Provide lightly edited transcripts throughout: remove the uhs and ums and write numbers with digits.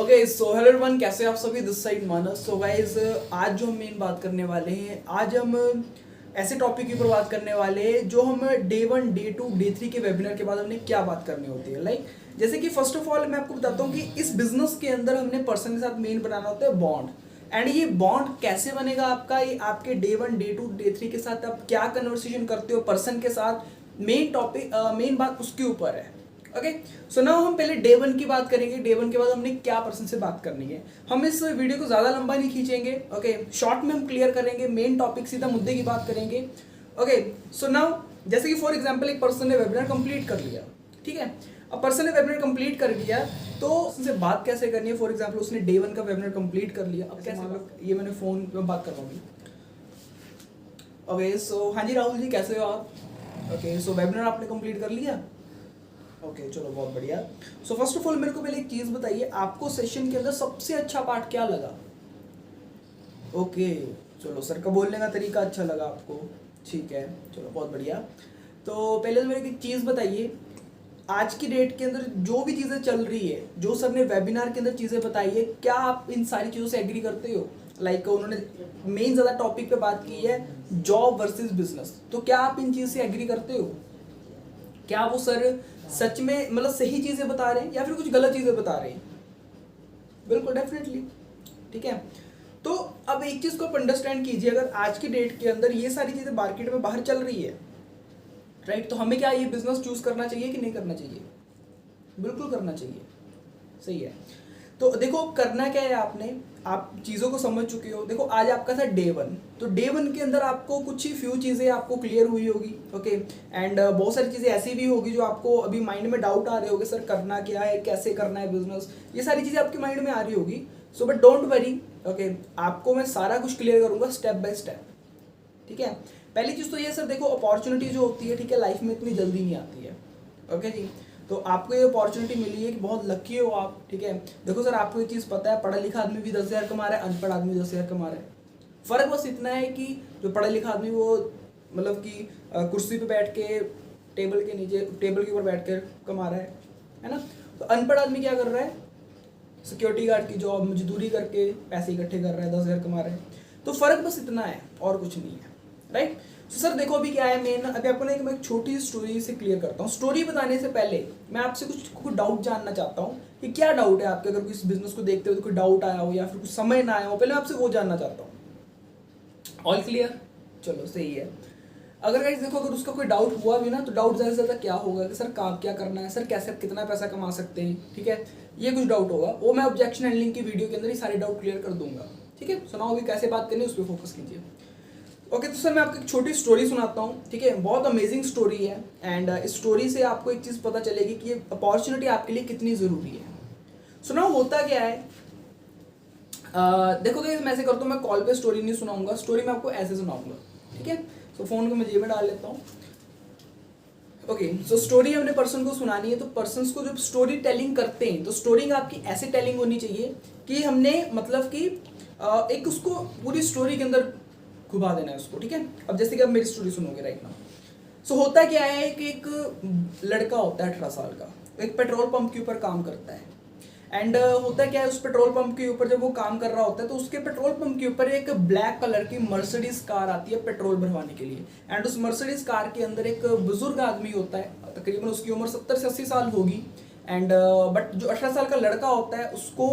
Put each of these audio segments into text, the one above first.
Okay so hello everyone, कैसे आप सभी। This side Manas. So guys, आज जो हम मेन बात करने वाले हैं, आज हम ऐसे टॉपिक के ऊपर बात करने वाले हैं जो हम डे 1 डे 2 डे 3 के वेबिनार के बाद हमने क्या बात करनी होती है। लाइक जैसे कि फर्स्ट ऑफ ऑल मैं आपको बताता हूँ कि इस बिजनेस के अंदर हमने पर्सन के साथ मेन बनाना होता है बॉन्ड। एंड ये बॉन्ड कैसे बनेगा आपका, ये आपके डे 1 डे 2 डे 3 के साथ आप क्या कन्वर्सेशन करते हो पर्सन के साथ, मेन टॉपिक मेन बात उसके ऊपर है। ओके सो नाउ हम पहले डे 1 की बात करेंगे। डे 1 के बाद हमने क्या पर्सन से बात करनी है। हम इस वीडियो को ज़्यादा लंबा नहीं खींचेंगे। ओके शॉर्ट में हम क्लियर करेंगे, मेन टॉपिक सीधा मुद्दे की बात करेंगे। ओके सो नाउ जैसे कि फॉर एग्जांपल एक पर्सन ने वेबिनार कंप्लीट कर लिया, ठीक है। अब पर्सन ने वेबिनार कंप्लीट कर लिया तो उससे बात कैसे करनी है। फॉर एग्जांपल उसने डे 1 का वेबिनार कंप्लीट कर लिया, अब कैसे ये मैंने फ़ोन में बात करवाऊंगी। ओके सो हाँ जी राहुल जी, कैसे हो आप। ओके सो वेबिनार आपने कंप्लीट कर लिया। ओके चलो बहुत बढ़िया। सो फर्स्ट ऑफ ऑल मेरे को पहले एक चीज़ बताइए, आपको सेशन के अंदर सबसे अच्छा पार्ट क्या लगा। ओके चलो सर का बोलने का तरीका अच्छा लगा आपको, ठीक है चलो बहुत बढ़िया। तो पहले तो मेरे को एक चीज़ बताइए, आज की डेट के अंदर जो भी चीज़ें चल रही है, जो सर ने वेबिनार के अंदर चीज़ें बताई है, क्या आप इन सारी चीज़ों से एग्री करते हो। लाइक उन्होंने मेन ज़्यादा टॉपिक पे बात की है जॉब वर्सेस बिजनेस, तो क्या आप इन चीज़ से एग्री करते हो। क्या वो सर सच में मतलब सही चीजें बता रहे हैं या फिर कुछ गलत चीजें बता रहे हैं। बिल्कुल डेफिनेटली, ठीक है। तो अब एक चीज को आप अंडरस्टैंड कीजिए, अगर आज की डेट के अंदर ये सारी चीजें मार्केट में बाहर चल रही है, राइट, तो हमें क्या ये बिजनेस चूज करना चाहिए कि नहीं करना चाहिए। बिल्कुल करना चाहिए, सही है। तो देखो करना क्या है, आपने आप चीज़ों को समझ चुके हो। देखो आज आपका था डे 1, तो डे 1 के अंदर आपको कुछ ही फ्यू चीज़ें आपको क्लियर हुई होगी। ओके एंड बहुत सारी चीज़ें ऐसी भी होगी जो आपको अभी माइंड में डाउट आ रहे होगे, सर करना क्या है, कैसे करना है बिजनेस, ये सारी चीज़ें आपके माइंड में आ रही होगी। So but don't worry, okay आपको मैं सारा कुछ क्लियर करूँगा स्टेप बाय स्टेप, ठीक है। पहली चीज़ तो ये सर, देखो अपॉर्चुनिटी जो होती है, ठीक है, लाइफ में इतनी जल्दी नहीं आती है। ओके जी, तो आपको ये अपॉर्चुनिटी मिली है कि बहुत लकी हो आप, ठीक है। देखो सर आपको ये चीज़ पता है, पढ़ा लिखा आदमी भी 10,000 कमा रहा है, अनपढ़ आदमी 10,000 कमा रहा है। फ़र्क बस इतना है कि जो पढ़ा लिखा आदमी वो मतलब कि कुर्सी पे बैठ के टेबल के नीचे टेबल के ऊपर बैठ कर कमा रहा है ना। तो अनपढ़ आदमी क्या कर रहा है, सिक्योरिटी गार्ड की जॉब मजदूरी करके पैसे इकट्ठे कर रहा है, 10,000 कमा रहा है। तो फ़र्क बस इतना है और कुछ नहीं है, राइट। तो सर देखो अभी क्या है मेन, अभी आपको ना मैं एक छोटी स्टोरी से क्लियर करता हूँ। स्टोरी बताने से पहले मैं आपसे कुछ डाउट जानना चाहता हूँ कि क्या डाउट है आपके, अगर किसी बिजनेस को देखते हो तो कोई डाउट आया हो या फिर कुछ समझ ना आया हो, पहले आपसे वो जानना चाहता हूँ। ऑल क्लियर, चलो सही है। अगर गाइस देखो, अगर उसका कोई डाउट हुआ भी ना, तो डाउट ज़्यादा से ज़्यादा क्या होगा कि सर काम क्या करना है, सर कैसे कितना पैसा कमा सकते हैं, ठीक है, ये कुछ डाउट होगा। वो मैं ऑब्जेक्शन हैंडलिंग की वीडियो के अंदर ही सारे डाउट क्लियर कर दूंगा, ठीक है। सुनाओ अभी कैसे बात करनी है उस पर फोकस कीजिए। ओके तो सर मैं आपको एक छोटी स्टोरी सुनाता हूँ, ठीक है, बहुत अमेजिंग स्टोरी है। एंड इस स्टोरी से आपको एक चीज़ पता चलेगी कि ये अपॉर्चुनिटी आपके लिए कितनी ज़रूरी है। सुनाओ होता क्या है। देखो गाइस मैं ऐसे करता हूँ, मैं कॉल पे स्टोरी नहीं सुनाऊंगा, स्टोरी मैं आपको ऐसे सुनाऊंगा, ठीक है। सो फोन को मैं जेब में डाल लेता हूँ। ओके सो स्टोरी हमने पर्सन को सुनानी है, तो पर्सन को जब स्टोरी टेलिंग करते हैं तो स्टोरी आपकी ऐसे टेलिंग होनी चाहिए कि हमने मतलब कि एक उसको पूरी स्टोरी के अंदर घुमा देना है उसको, ठीक है। अब जैसे कि आप मेरी स्टोरी सुनोगे राइट नाउ। सो होता क्या है कि एक लड़का होता है 18 साल का, एक पेट्रोल पंप के ऊपर काम करता है। एंड होता क्या है, उस पेट्रोल पंप के ऊपर जब वो काम कर रहा होता है तो उसके पेट्रोल पंप के ऊपर एक ब्लैक कलर की मर्सिडीज कार आती है पेट्रोल भरवाने के लिए। एंड उस मर्सिडीज कार के अंदर एक बुजुर्ग आदमी होता है, तकरीबन उसकी उम्र 70 से 80 साल होगी। एंड बट जो 18 साल का लड़का होता है उसको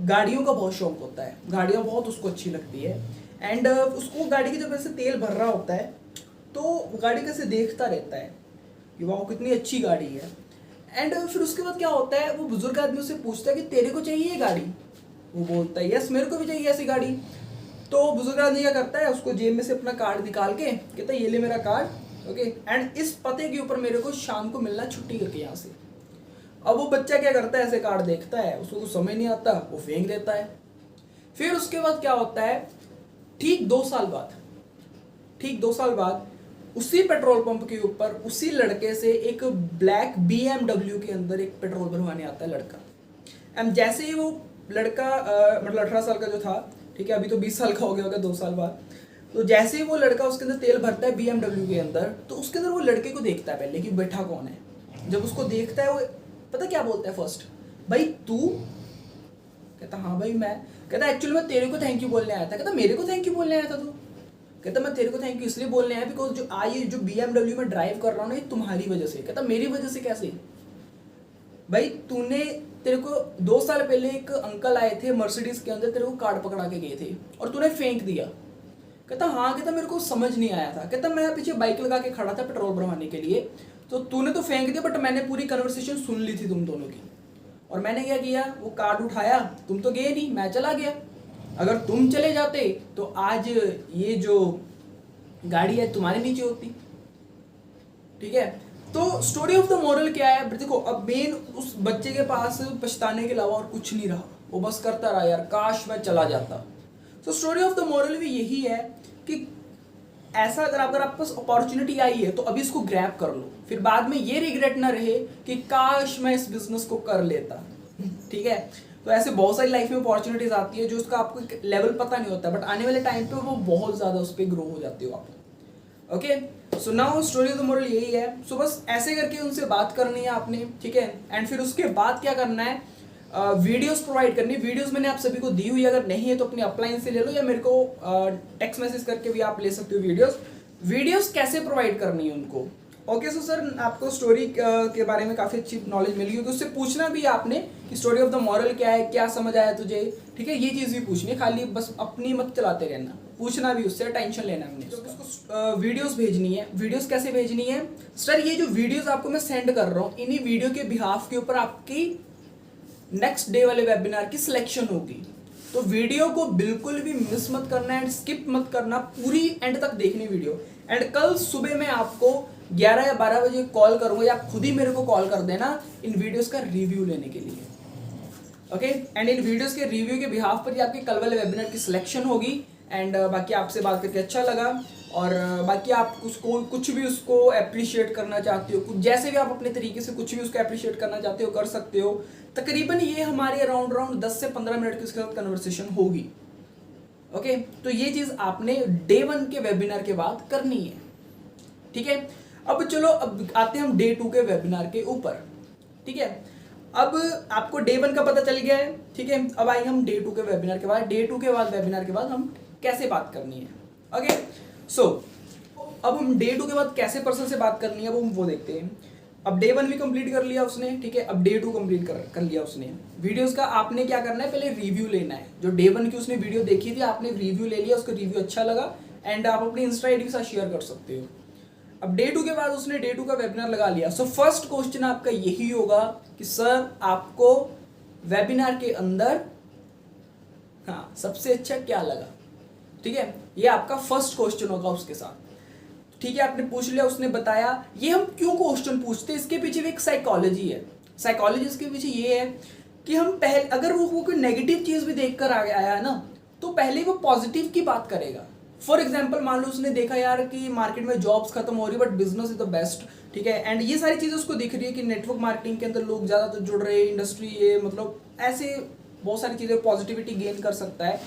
गाड़ियों का बहुत शौक होता है, गाड़ियाँ बहुत उसको अच्छी लगती है। एंड उसको गाड़ी की जब ऐसे तेल भर रहा होता है तो गाड़ी कैसे देखता रहता है कि वाह कितनी अच्छी गाड़ी है। एंड फिर उसके बाद क्या होता है, वो बुजुर्ग आदमी उससे पूछता है कि तेरे को चाहिए ये गाड़ी। वो बोलता है यस मेरे को भी चाहिए ऐसी गाड़ी। तो बुजुर्ग आदमी क्या करता है, उसको जेब में से अपना कार्ड निकाल के कहता है ये ले मेरा कार्ड, ओके, एंड इस पते के ऊपर मेरे को शाम को मिलना छुट्टी करके यहाँ से। अब वो बच्चा क्या करता है, ऐसे कार्ड देखता है, उसको कुछ समझ नहीं आता, वो फेंक देता है। फिर उसके बाद क्या होता है, ठीक 2 साल बाद, ठीक 2 साल बाद उसी पेट्रोल पंप के ऊपर उसी लड़के से एक ब्लैक BMW के अंदर एक पेट्रोल भरवाने आता है लड़का। एंड जैसे ही वो लड़का मतलब 18 साल का जो था, ठीक है, अभी तो 20 साल का हो गया होगा 2 साल बाद। तो जैसे ही वो लड़का उसके अंदर तेल भरता है BMW के अंदर, तो उसके अंदर वो लड़के को देखता है पहले कि बैठा कौन है। जब उसको देखता है वो पता क्या बोलता है फर्स्ट, भाई तू कहता हाँ भाई मैं। कहता एक्चुअली मैं तेरे को थैंक यू बोलने आया था। कहता मेरे को थैंक यू बोलने आया था तू? कहता मैं तेरे को थैंक यू इसलिए बोलने आया बिकॉज जो BMW में ड्राइव कर रहा हूँ ना ये तुम्हारी वजह से। कहता मेरी वजह से कैसे? भाई तेरे को 2 साल पहले एक अंकल आए थे मर्सिडीज के अंदर, तेरे को कार्ड पकड़ा के गए थे और तूने फेंक दिया। कहता हाँ। कहता मेरे को समझ नहीं आया था। कहता मैं पीछे बाइक लगा के खड़ा था पेट्रोल भरवाने के लिए, तो तूने तो फेंक दिया बट मैंने पूरी कन्वर्सेशन सुन ली थी तुम दोनों की, और मैंने क्या किया, वो कार्ड उठाया, तुम तो गए नहीं, मैं चला गया। अगर तुम चले जाते तो आज ये जो गाड़ी है तुम्हारे नीचे होती। ठीक है, तो स्टोरी ऑफ द मॉरल क्या है? देखो अब मेन उस बच्चे के पास पछताने के अलावा और कुछ नहीं रहा, वो बस करता रहा यार काश मैं चला जाता। तो स्टोरी ऑफ द मॉरल भी यही है कि ऐसा अगर आपके पास अपॉर्चुनिटी आई है तो अभी इसको ग्रैब कर लो, फिर बाद में ये रिग्रेट ना रहे कि काश मैं इस बिजनेस को कर लेता। ठीक है, तो ऐसे बहुत सारी लाइफ में अपॉर्चुनिटीज आती है जो उसका आपको लेवल पता नहीं होता, बट आने वाले टाइम पे वो बहुत ज़्यादा उस पर ग्रो हो जाते हो आप। Okay, so now story of the moral यही है। सो बस ऐसे करके उनसे बात करनी है आपने। ठीक है, एंड फिर उसके बाद क्या करना है, वीडियोस प्रोवाइड करनी। वीडियोस मैंने आप सभी को दी हुई, अगर नहीं है तो अपनी अपलाइन से ले लो या मेरे को टेक्स्ट मैसेज करके भी आप ले सकते हो। वीडियोस कैसे प्रोवाइड करनी है उनको। ओके, सो सर आपको स्टोरी के बारे में काफ़ी अच्छी नॉलेज मिली होगी, उससे पूछना भी आपने कि स्टोरी ऑफ द मॉरल क्या है, क्या समझ आया तुझे। ठीक है, ये चीज़ भी पूछनी है, खाली बस अपनी मत चलाते रहना, पूछना भी उससे, टेंशन लेना हमने। तो उसको वीडियोस भेजनी है। वीडियोस कैसे भेजनी है सर? ये जो वीडियोस आपको मैं सेंड कर रहा हूँ, इन्हीं वीडियो के बिहाफ के ऊपर आपकी नेक्स्ट डे वाले वेबिनार की सिलेक्शन होगी। तो वीडियो को बिल्कुल भी मिस मत करना एंड स्किप मत करना, पूरी एंड तक देखनी वीडियो। एंड कल सुबह मैं आपको 11 या 12 बजे कॉल करूंगा, या खुद ही मेरे को कॉल कर देना इन वीडियोस का रिव्यू लेने के लिए। ओके, एंड इन वीडियोस के रिव्यू के बिहाफ पर ही आपके कल वाले वेबिनार की सिलेक्शन होगी। एंड बाकी आपसे बात करके अच्छा लगा, और बाकी आप उसको कुछ भी उसको अप्रिशिएट करना चाहते हो, कुछ जैसे भी आप अपने तरीके से कुछ भी उसको अप्रिशिएट करना चाहते हो कर सकते हो। तकरीबन ये हमारे अराउंड 10 से 15 मिनट की उसके साथ कन्वर्सेशन होगी। ओके, तो ये चीज़ आपने डे 1 के वेबिनार के बाद करनी है। ठीक है, अब चलो अब आते हैं हम डे 2 के वेबिनार के ऊपर। ठीक है, अब आपको डे 1 का पता चल गया है। ठीक है, अब आएंगे हम डे 2 के वेबिनार के बाद। डे 2 के बाद वेबिनार के बाद हम कैसे बात करनी है। ओके, सो अब हम डे 2 के बाद कैसे पर्सन से बात करनी है वो देखते हैं। अब डे 1 भी कंप्लीट कर लिया उसने। ठीक है, अब डे 2 कंप्लीट कर लिया उसने। वीडियोस का आपने क्या करना है, पहले रिव्यू लेना है। जो डे 1 की उसने वीडियो देखी थी, आपने रिव्यू ले लिया, उसका रिव्यू अच्छा लगा एंड आप अपनी इंस्टा आईडी के साथ शेयर कर सकते हो। अब डे 2 के बाद उसने डे 2 का वेबिनार लगा लिया। सो फर्स्ट क्वेश्चन आपका यही होगा कि सर आपको वेबिनार के अंदर सबसे अच्छा क्या लगा। ठीक है, ये आपका फर्स्ट क्वेश्चन होगा उसके साथ। ठीक है, आपने पूछ लिया, उसने बताया। ये हम क्यों क्वेश्चन पूछते हैं, इसके पीछे भी एक साइकोलॉजी है। साइकोलॉजी इसके पीछे ये है कि हम पहले अगर वो कोई नेगेटिव चीज भी देख कर आया है ना, तो पहले वो पॉजिटिव की बात करेगा। फॉर एग्जाम्पल मान लो उसने देखा यार कि मार्केट में जॉब्स खत्म हो रही है but business is the best. ठीक है, एंड ये सारी चीजें उसको दिख रही है कि नेटवर्क मार्केटिंग के अंदर लोग ज्यादातर जुड़ रहे हैं, इंडस्ट्री ये मतलब ऐसे बहुत सारी चीजें पॉजिटिविटी गेन कर सकता है।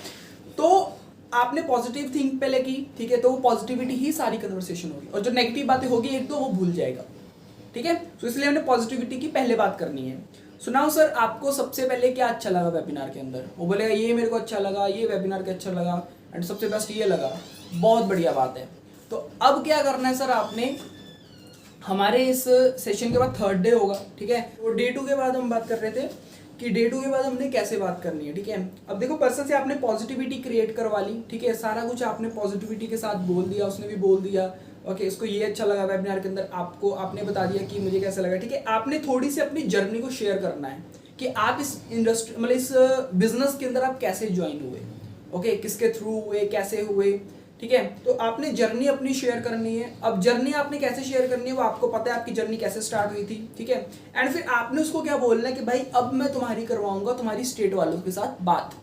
तो आपने पॉजिटिव थिंक पहले की। ठीक है, तो वो पॉजिटिविटी ही सारी कन्वर्सेशन होगी, और जो नेगेटिव बातें होगी एक तो वो भूल जाएगा। ठीक है, तो इसलिए हमने पॉजिटिविटी की पहले बात करनी है। सुनाओ सर आपको सबसे पहले क्या अच्छा लगा वेबिनार के अंदर। वो बोलेगा ये मेरे को अच्छा लगा, ये वेबिनार के अच्छा लगा, एंड सबसे बेस्ट ये लगा। बहुत बढ़िया बात है। तो अब क्या करना है सर आपने, हमारे इस सेशन के बाद 3rd डे होगा। ठीक है, तो डे 2 के बाद हम बात कर रहे थे कि डे 2 के बाद हमने कैसे बात करनी है। ठीक है, अब देखो पर्सन से आपने पॉजिटिविटी क्रिएट करवा ली। ठीक है, सारा कुछ आपने पॉजिटिविटी के साथ बोल दिया, उसने भी बोल दिया। ओके, इसको ये अच्छा लगा वेबिनार के अंदर, आपको आपने बता दिया कि मुझे कैसा लगा। ठीक है, आपने थोड़ी सी अपनी जर्नी को शेयर करना है कि आप इस इंडस्ट्री मतलब इस बिजनेस के अंदर आप कैसे ज्वाइन हुए। ओके, किसके थ्रू हुए, कैसे हुए। ठीक है, तो आपने जर्नी अपनी शेयर करनी है। अब जर्नी आपने कैसे शेयर करनी है वो आपको पता है, आपकी जर्नी कैसे स्टार्ट हुई थी। ठीक है, एंड फिर आपने उसको क्या बोलना है कि भाई अब मैं तुम्हारी करवाऊंगा तुम्हारी स्टेट वालों के साथ बात।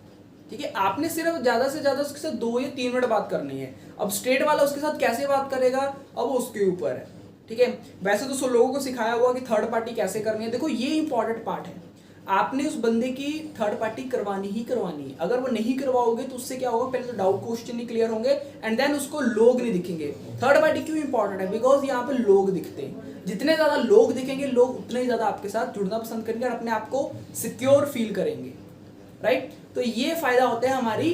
ठीक है, आपने सिर्फ ज्यादा से ज्यादा उसके साथ 2 या 3 मिनट बात करनी है। अब स्टेट वाला उसके साथ कैसे बात करेगा अब वो उसके ऊपर है। ठीक है, वैसे तो 100 लोगों को सिखाया हुआ कि थर्ड पार्टी कैसे करनी है। देखो ये इंपॉर्टेंट पार्ट है, आपने उस बंदे की थर्ड पार्टी करवानी ही करवानी है। अगर वो नहीं करवाओगे तो उससे क्या होगा, पहले तो डाउट क्वेश्चन नहीं क्लियर होंगे एंड देन उसको लोग नहीं दिखेंगे। थर्ड पार्टी क्यों इंपॉर्टेंट है, बिकॉज यहाँ पे लोग दिखते हैं। जितने ज्यादा लोग दिखेंगे लोग उतने ही ज्यादा आपके साथ जुड़ना पसंद करेंगे और अपने आप को सिक्योर फील करेंगे। राइट। तो ये फायदा होता है हमारी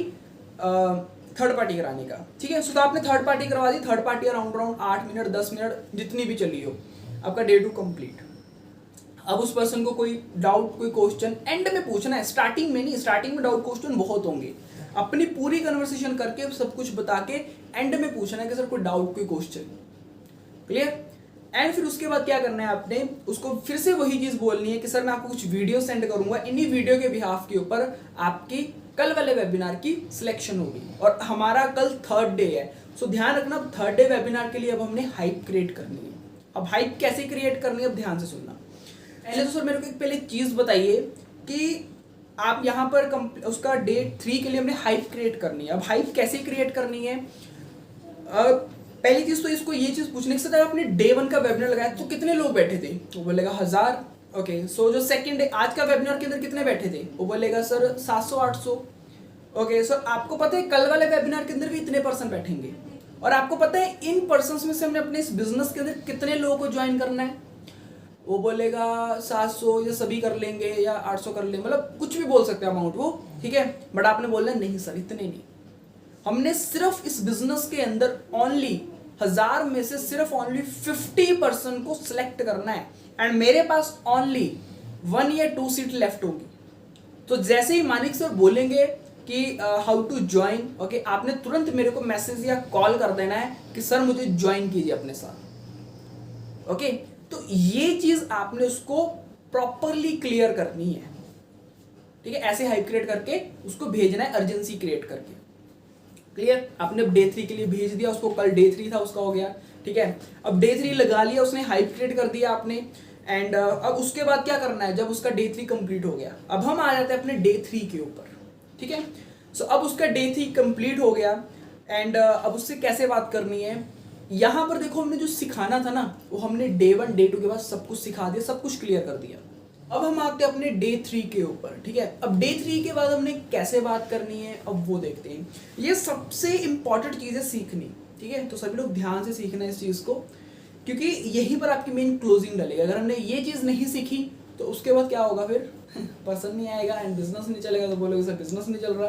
थर्ड पार्टी कराने का, ठीक है। सो तो आपने थर्ड पार्टी करवा दी, third party around 8 minute 10 minute जितनी भी चली हो, आपका डे 2 कंप्लीट। अब उस पर्सन को कोई डाउट कोई क्वेश्चन एंड में पूछना है, स्टार्टिंग में नहीं, स्टार्टिंग में डाउट क्वेश्चन बहुत होंगे, अपनी पूरी कन्वर्सेशन करके सब कुछ बता के एंड में पूछना है कि सर कोई डाउट कोई क्वेश्चन, क्लियर। एंड फिर उसके बाद क्या करना है आपने, उसको फिर से वही चीज बोलनी है कि सर मैं आपको कुछ वीडियो सेंड करूंगा, इन्हीं वीडियो के बिहाफ के ऊपर आपकी कल वाले वेबिनार की सिलेक्शन होगी। और हमारा कल थर्ड डे है, सो ध्यान रखना थर्ड डे वेबिनार के लिए अब हमने हाइप क्रिएट करनी है। अब हाइप कैसे क्रिएट करनी है, अब ध्यान से सुनना। पहले तो सर मेरे को एक पहले चीज बताइए कि आप यहाँ पर उसका डे 3 के लिए हमने हाइप क्रिएट करनी है। अब हाइप कैसे क्रिएट करनी है, पहली चीज तो इसको ये चीज पूछने के साथ आपने डे 1 का वेबिनार लगाया तो कितने लोग बैठे थे, वो बोलेगा 1000। ओके, सो जो सेकंड डे आज का वेबिनार के अंदर कितने बैठे थे, वो बोलेगा सर 700-800। ओके, सर आपको पता है कल वाले वेबिनार के अंदर भी इतने पर्सन बैठेंगे, और आपको पता है इन पर्सन्स में से हमने अपने इस बिजनेस के अंदर कितने लोगों को ज्वाइन करना है, वो बोलेगा 700 या सभी कर लेंगे या 800 कर लेंगे, मतलब कुछ भी बोल सकते हैं अमाउंट वो, ठीक है। बट आपने बोलना है नहीं सर इतने नहीं, हमने सिर्फ इस बिजनेस के अंदर ओनली 1000 में से सिर्फ ओनली 50% को सिलेक्ट करना है, एंड मेरे पास ओनली 1 या 2 सीट लेफ्ट होगी। तो जैसे ही मानिक सर बोलेंगे कि हाउ टू ज्वाइन, ओके, आपने तुरंत मेरे को मैसेज या कॉल कर देना है कि सर मुझे ज्वाइन कीजिए अपने साथ। ओके, तो ये चीज आपने उसको प्रॉपरली क्लियर करनी है, ठीक है। ऐसे हाइप क्रिएट करके उसको भेजना है, अर्जेंसी क्रिएट करके, क्लियर। आपने डे 3 के लिए भेज दिया उसको, कल डे 3 था उसका हो गया, ठीक है। अब डे 3 लगा लिया उसने, हाइप क्रिएट कर दिया आपने, एंड अब उसके बाद क्या करना है, जब उसका डे 3 कंप्लीट हो गया, अब हम आ जाते हैं अपने डे 3 के ऊपर, ठीक है। सो अब उसका डे 3 कंप्लीट हो गया, एंड अब उससे कैसे बात करनी है, यहां पर देखो हमने जो सिखाना था ना वो हमने डे 1 डे 2 के बाद सब कुछ सिखा दिया, सब कुछ क्लियर कर दिया। अब हम आते हैं अपने डे 3 के ऊपर, ठीक है। अब डे 3 के बाद हमने कैसे बात करनी है अब वो देखते हैं। ये सबसे इंपॉर्टेंट चीज है सीखनी, ठीक है। तो सभी लोग ध्यान से सीखना है इस चीज को, क्योंकि यहीं पर आपकी मेन क्लोजिंग डलेगा। अगर हमने ये चीज नहीं सीखी तो उसके बाद क्या होगा, फिर पर्सन नहीं आएगा एंड बिजनेस नहीं चलेगा, तो बोलोगे सर बिजनेस नहीं चल रहा।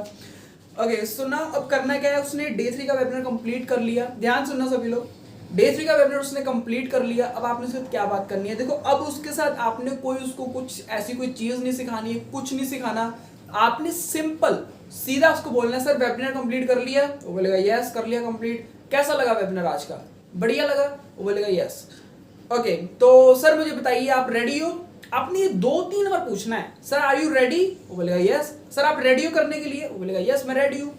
ओके, सो नाउ अब करना क्या है, उसने डे 3 का वेबिनार कंप्लीट कर लिया, ध्यान सुनना सभी लोग, डे 3 का वेबिनार उसने कंप्लीट कर लिया। अब आपने उसके साथ क्या बात करनी है, देखो अब उसके साथ आपने कोई उसको कुछ ऐसी कोई चीज नहीं सिखानी है, कुछ नहीं सिखाना, आपने सिंपल सीधा उसको बोलना है सर वेबिनार कंप्लीट कर लिया, वो बोलेगा यस कर लिया कंप्लीट, कैसा लगा वेबिनार आज का, बढ़िया लगा, वो बोलेगा यस। ओके, तो सर मुझे बताइए आप रेडी हो, आपने 2-3 बार पूछना है, सर आर यू रेडी, वो बोलेगा यस। सर आप रेडी हो करने के लिए, वो बोलेगा यस मैं रेडी हूँ।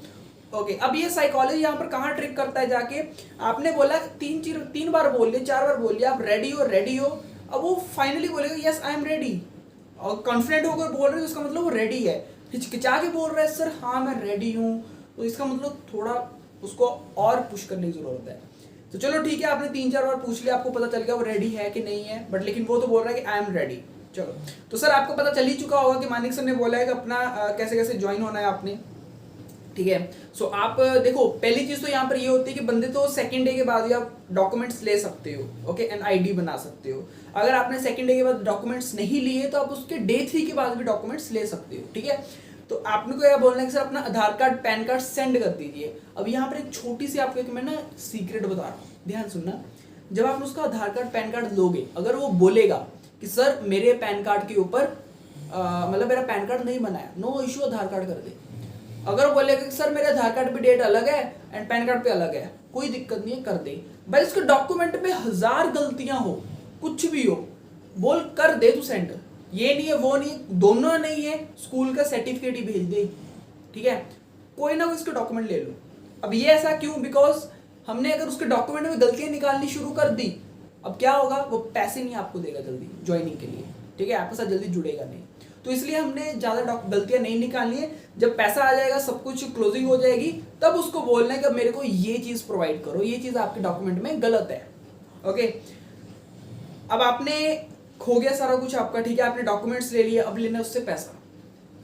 ओके, अब ये साइकोलॉजी यहाँ पर कहाँ ट्रिक करता है, जाके आपने बोला 3 बार बोल लिया 4 बार बोल लिया आप रेडी हो रेडी हो, अब वो फाइनली बोलेगा यस आई एम रेडी, और कॉन्फिडेंट होकर बोल रहे हो इसका मतलब वो रेडी है। हिचकिचा के बोल रहा है सर हाँ मैं रेडी हूँ, तो इसका मतलब थोड़ा उसको और पुश करने की जरूरत है। तो चलो ठीक है, आपने 3-4 बार पूछ लिया, आपको पता चल गया वो रेडी है कि नहीं है, बट लेकिन वो तो बोल रहा है कि आई एम रेडी। चलो, तो सर आपको पता चल ही चुका होगा कि मानिक सर ने बोला है कि अपना कैसे कैसे ज्वाइन होना है आपने, ठीक है। सो आप देखो पहली चीज तो यहाँ पर ये होती है कि बंदे तो सेकंड डे के बाद भी आप डॉक्यूमेंट्स ले सकते हो, ओके, एन आईडी बना सकते हो। अगर आपने सेकंड डे के बाद डॉक्यूमेंट्स नहीं लिए तो आप उसके डे 3 के बाद भी डॉक्यूमेंट्स ले सकते हो, ठीक है। तो आपने को क्या बोलना है कि सर अपना आधार कार्ड पैन कार्ड सेंड कर दीजिए। अब यहाँ पर एक छोटी सी आपको एक मैं ना सीक्रेट बता रहा हूँ, ध्यान सुनना। जब आप उसका आधार कार्ड पैन कार्ड लोगे, अगर वो बोलेगा कि सर मेरे पैन कार्ड के ऊपर मतलब मेरा पैन कार्ड नहीं बनाया, नो इशू आधार कार्ड कर दे। अगर वो बोलेगा कि सर मेरे आधार कार्ड पे डेट अलग है एंड पैन कार्ड पे अलग है, कोई दिक्कत नहीं है कर दे भाई। उसके डॉक्यूमेंट पे 1000 गलतियां हो, कुछ भी हो, बोल कर दे तू सेंड, ये नहीं है वो नहीं, दोनों नहीं है, स्कूल का सर्टिफिकेट ही भेज दे, ठीक है। कोई ना कोई उसके डॉक्यूमेंट ले लो। अब ये ऐसा क्यों, बिकॉज हमने अगर उसके डॉक्यूमेंट में गलतियां निकालनी शुरू कर दी, अब क्या होगा, वो पैसे नहीं आपको देगा जल्दी ज्वाइनिंग के लिए, ठीक है, आपके साथ जल्दी जुड़ेगा नहीं। तो इसलिए हमने ज्यादा गलतियां नहीं निकालनी है। जब पैसा आ जाएगा, सब कुछ क्लोजिंग हो जाएगी, तब उसको बोलना है कि मेरे को ये चीज प्रोवाइड करो, ये चीज आपके डॉक्यूमेंट में गलत है। ओके, अब आपने खो गया सारा कुछ आपका, ठीक है, आपने डॉक्यूमेंट्स ले लिए, अब लेना है उससे पैसा।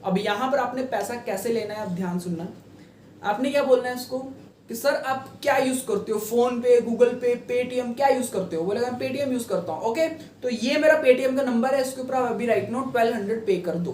अब यहां पर आपने पैसा कैसे लेना है, आप ध्यान सुनना। आपने क्या बोलना है उसको कि सर आप क्या यूज करते हो, फोन पे, गूगल पे, पेटीएम क्या यूज करते हो, बोलेगा मैं पेटीएम यूज करता हूँ। ओके, तो ये मेरा पेटीएम का नंबर है, इसके ऊपर आप अभी राइट नो 1200 पे कर दो,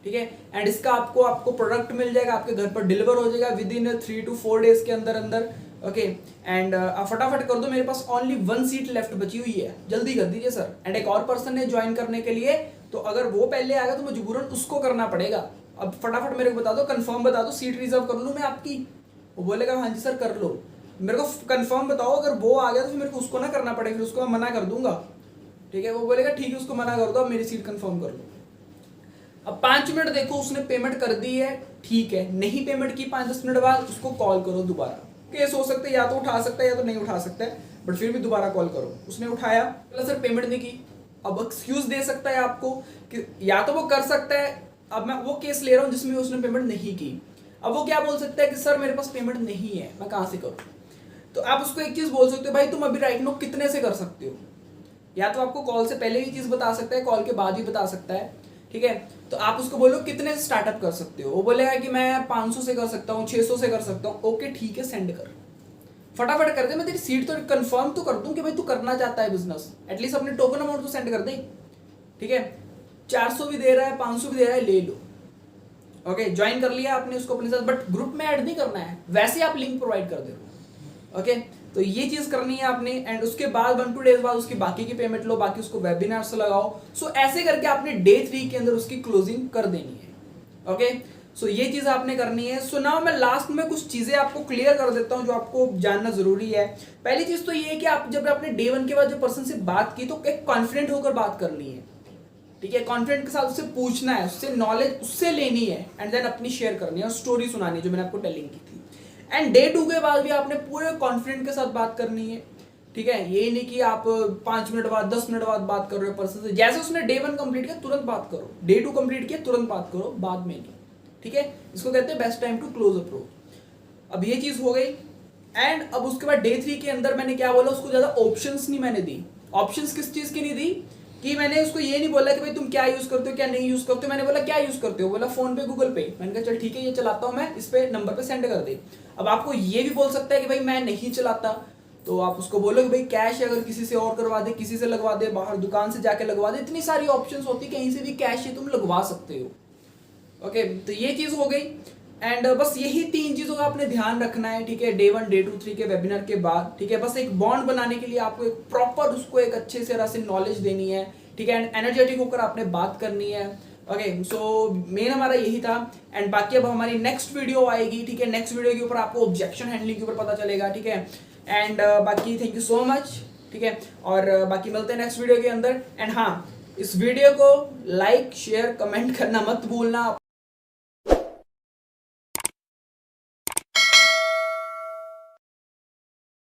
ठीक है। एंड इसका आपको प्रोडक्ट मिल जाएगा, आपके घर पर डिलीवर हो जाएगा विद इन 3 to 4 डेज के अंदर अंदर। ओके एंड आप फटाफट कर दो, मेरे पास ओनली 1 सीट लेफ्ट बची हुई है, जल्दी कर दीजिए सर। एंड एक और पर्सन है ज्वाइन करने के लिए, तो अगर वो पहले आएगा तो मजबूरन उसको करना पड़ेगा। अब फटाफट मेरे को बता दो, कंफर्म बता दो, सीट रिजर्व कर लूँ मैं आपकी? वो बोलेगा हाँ जी सर कर लो। मेरे को कंफर्म बताओ, अगर वो आ गया तो फिर मेरे को उसको ना करना पड़ेगा, फिर उसको मैं मना कर दूंगा, ठीक है। वो बोलेगा ठीक है उसको मना कर दो, अब मेरी सीट कंफर्म कर लो। अब 5 मिनट देखो उसने पेमेंट कर दी है, ठीक है। नहीं पेमेंट की 5-10 मिनट बाद उसको कॉल करो दोबारा। केस हो सकता है या तो उठा सकता है या तो नहीं उठा सकता है, बट फिर भी दोबारा कॉल करो। उसने उठाया, बोला सर पेमेंट नहीं की। अब एक्सक्यूज दे सकता है आपको कि या तो वो कर सकता है, अब मैं वो केस ले रहा हूँ जिसमें उसने पेमेंट नहीं की। अब वो क्या बोल सकता है कि सर मेरे पास पेमेंट नहीं है, मैं कहाँ से करूँ? तो आप उसको एक चीज बोल सकते हो, भाई तुम अभी राइट नो कितने से कर सकते हो। या तो आपको कॉल से पहले भी चीज बता सकता है, कॉल के बाद भी बता सकता है, ठीक है। तो आप उसको बोलो कितने से स्टार्टअप कर सकते हो। वो बोलेगा कि मैं 500 से कर सकता हूँ, 600 से कर सकता हूँ। ओके ठीक है, सेंड कर, फटाफट कर दे। मैं तेरी सीट तो कंफर्म तो कर दूं कि भाई तू करना चाहता है बिजनेस, एटलीस्ट अपने टोकन अमाउंट तो सेंड कर दे, ठीक है। 400 भी दे रहा है, 500 भी दे रहा है, ले लो। ओके ज्वाइन कर लिया आपने उसको अपने साथ, बट ग्रुप में ऐड नहीं करना है, वैसे आप लिंक प्रोवाइड कर दे रहे। ओके तो ये चीज करनी है आपने। एंड उसके बाद 1-2 डेज बाद उसकी बाकी की पेमेंट लो, बाकी उसको वेबिनार से लगाओ। सो ऐसे करके आपने डे 3 के अंदर उसकी क्लोजिंग कर देनी है। ओके सो ये चीज आपने करनी है। सो नाउ मैं लास्ट में कुछ चीजें आपको क्लियर कर देता हूं जो आपको जानना जरूरी है। पहली चीज तो ये है कि आप जब आपने डे 1 के बाद जो पर्सन से बात की तो एक कॉन्फिडेंट होकर बात करनी है, ठीक है। कॉन्फिडेंट के साथ उससे पूछना है, उससे नॉलेज उससे लेनी है, एंड देन अपनी शेयर करनी है और स्टोरी सुनानी है जो मैंने आपको टेलिंग की थी। एंड डे 2 के बाद भी आपने पूरे कॉन्फिडेंट के साथ बात करनी है, ठीक है। ये नहीं कि आप 5 मिनट बाद 10 मिनट बाद बात कर रहे हो पर्सन से। जैसे उसने डे 1 कंप्लीट किया तुरंत बात करो, डे 2 कंप्लीट किया तुरंत बात करो, बाद में नहीं, ठीक है। इसको कहते हैं best time to close approach. अब ये चीज हो गई। एंड अब उसके बाद डे 3 के अंदर मैंने क्या बोला, उसको ज्यादा ऑप्शंस नहीं मैंने दी। ऑप्शंस किस चीज की नहीं दी कि मैंने उसको ये नहीं बोला कि भाई तुम क्या यूज करते हो क्या नहीं यूज करते हो। मैंने बोला क्या यूज करते हो, बोला फोन पे गूगल पे। मैंने कहा चल ठीक है ये चलाता हूँ मैं, इस पे नंबर पे सेंड कर दे। अब आपको ये भी बोल सकता है कि भाई मैं नहीं चलाता, तो आप उसको बोलो कि भाई कैश अगर किसी से और करवा दे, किसी से लगवा दे, बाहर दुकान से जाके लगवा दे। इतनी सारी ऑप्शंस होती है, कहीं से भी कैश ही तुम लगवा सकते हो। ओके तो ये चीज हो गई। एंड बस यही 3 चीजों का आपने ध्यान रखना है, ठीक है। डे 1 डे 2 3 के वेबिनार के बाद, ठीक है। बस एक बॉन्ड बनाने के लिए आपको एक प्रॉपर उसको एक अच्छे से रस नॉलेज देनी है, ठीक है। एंड एनर्जेटिक होकर आपने बात करनी है। ओके सो मेन हमारा यही था। एंड बाकी अब हमारी नेक्स्ट वीडियो आएगी, ठीक है। नेक्स्ट वीडियो के ऊपर आपको ऑब्जेक्शन हैंडलिंग के ऊपर पता चलेगा, ठीक है। एंड बाकी थैंक यू सो मच, ठीक है। और बाकी मिलते हैं नेक्स्ट वीडियो के अंदर। एंड हाँ, इस वीडियो को लाइक शेयर कमेंट करना मत भूलना।